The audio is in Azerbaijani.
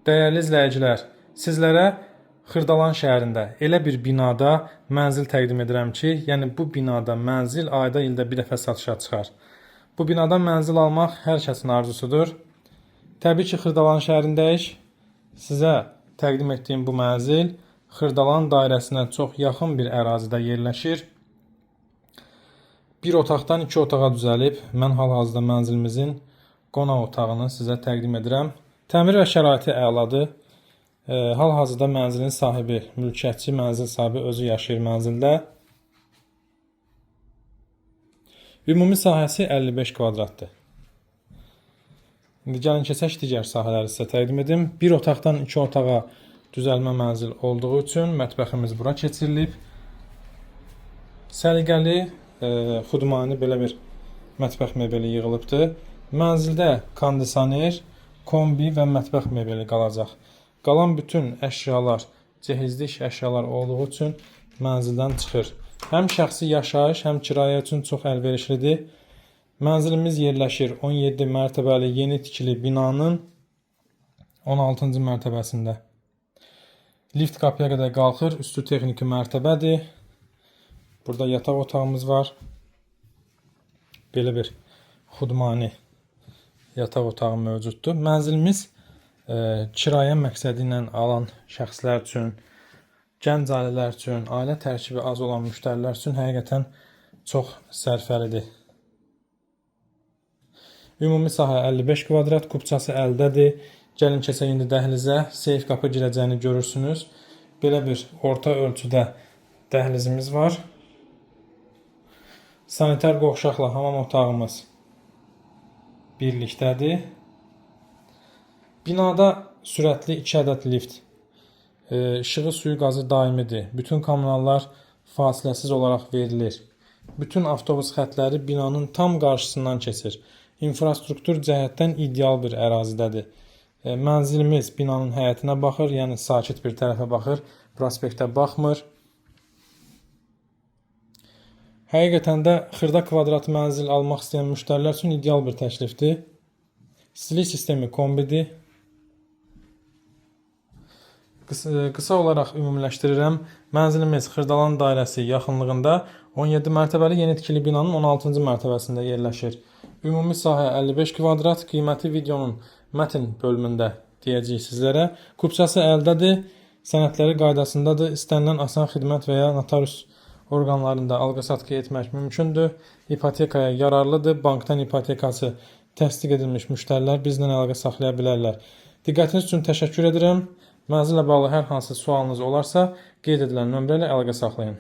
Dəyərli izləyicilər, sizlərə Xırdalan şəhərində elə bir binada mənzil təqdim edirəm ki, yəni bu binada mənzil ayda ildə bir dəfə satışa çıxar. Bu binadan mənzil almaq hər kəsin arzusudur. Təbii ki, Xırdalan şəhərindəyik. Sizə təqdim etdiyim bu mənzil Xırdalan dairəsinə çox yaxın bir ərazidə yerləşir. Bir otaqdan 2 otağa düzəlib, mən hal-hazırda mənzilimizin qonaq otağını sizə təqdim edirəm. Təmir və şəraiti əladır. Hal-hazırda mənzilin sahibi, mülkiyyətçi, mənzil sahibi özü yaşayır mənzildə. Ümumi sahəsi 55 kvadratdır. İndi gəlin keçək digər sahələri sizə təqdim edim. Bir otaqdan 2 otağa düzəlmə mənzil olduğu üçün mətbəximiz bura keçirilib. Səliqəli, xudmani belə bir mətbəx mebeli yığılıbdır. Mənzildə kondisioner, kombi və mətbəx mebeli qalacaq. Qalan bütün əşyalar, cehizlik əşyalar olduğu üçün mənzildən çıxır. Həm şəxsi yaşayış, həm kirayə üçün çox əlverişlidir. Mənzilimiz yerləşir 17 mərtəbəli yeni tikili binanın 16-cı mərtəbəsində. Lift qapıya qədər qalxır, üstü texniki mərtəbədir. Burada yataq otağımız var. Belə bir xudmani yataq otağı mövcuddur. Mənzilimiz kirayə məqsədi ilə alan şəxslər üçün, gənc ailələr üçün, ailə tərkibi az olan müştərilər üçün həqiqətən çox sərfəlidir. Ümumi sahə 55 kvadrat, kubçası əldədir. Gəlin keçək indi dəhlizə, seyf qapı girəcəyini görürsünüz. Belə bir orta ölçüdə dəhlizimiz var. Sanitar qovşaqla hamam otağımız birlikdədir. Binada sürətli 2 ədəd lift, işığı, suyu, qazı daimidir. Bütün kommunallar fasiləsiz olaraq verilir. Bütün avtobus xətləri binanın tam qarşısından keçir. İnfrastruktur cəhətdən ideal bir ərazidədir. Mənzilimiz binanın həyətinə baxır, yəni sakit bir tərəfə baxır, prospektə baxmır. Həqiqətən də xırda kvadrat mənzil almaq istəyən müştərilər üçün ideal bir təklifdir. Stilik sistemi kombidir. Qısa olaraq ümumiləşdirirəm. Mənzilimiz Xırdalan dairəsi yaxınlığında 17 mərtəbəli yeni tikili binanın 16-cı mərtəbəsində yerləşir. Ümumi sahə 55 kvadrat, qiyməti videonun mətn bölümündə deyəcəyik sizlərə. Kubçası əldədir, sənədləri qaydasındadır. İstənilən asan xidmət və ya notarius orqanlarında alqı-satqı etmək mümkündür. İpotekaya yararlıdır. Bankdan ipotekası təsdiq edilmiş müştərilər bizlə əlaqə saxlaya bilərlər. Diqqətiniz üçün təşəkkür edirəm. Mənzillə bağlı hər hansı sualınız olarsa, qeyd edilən nömrə ilə əlaqə saxlayın.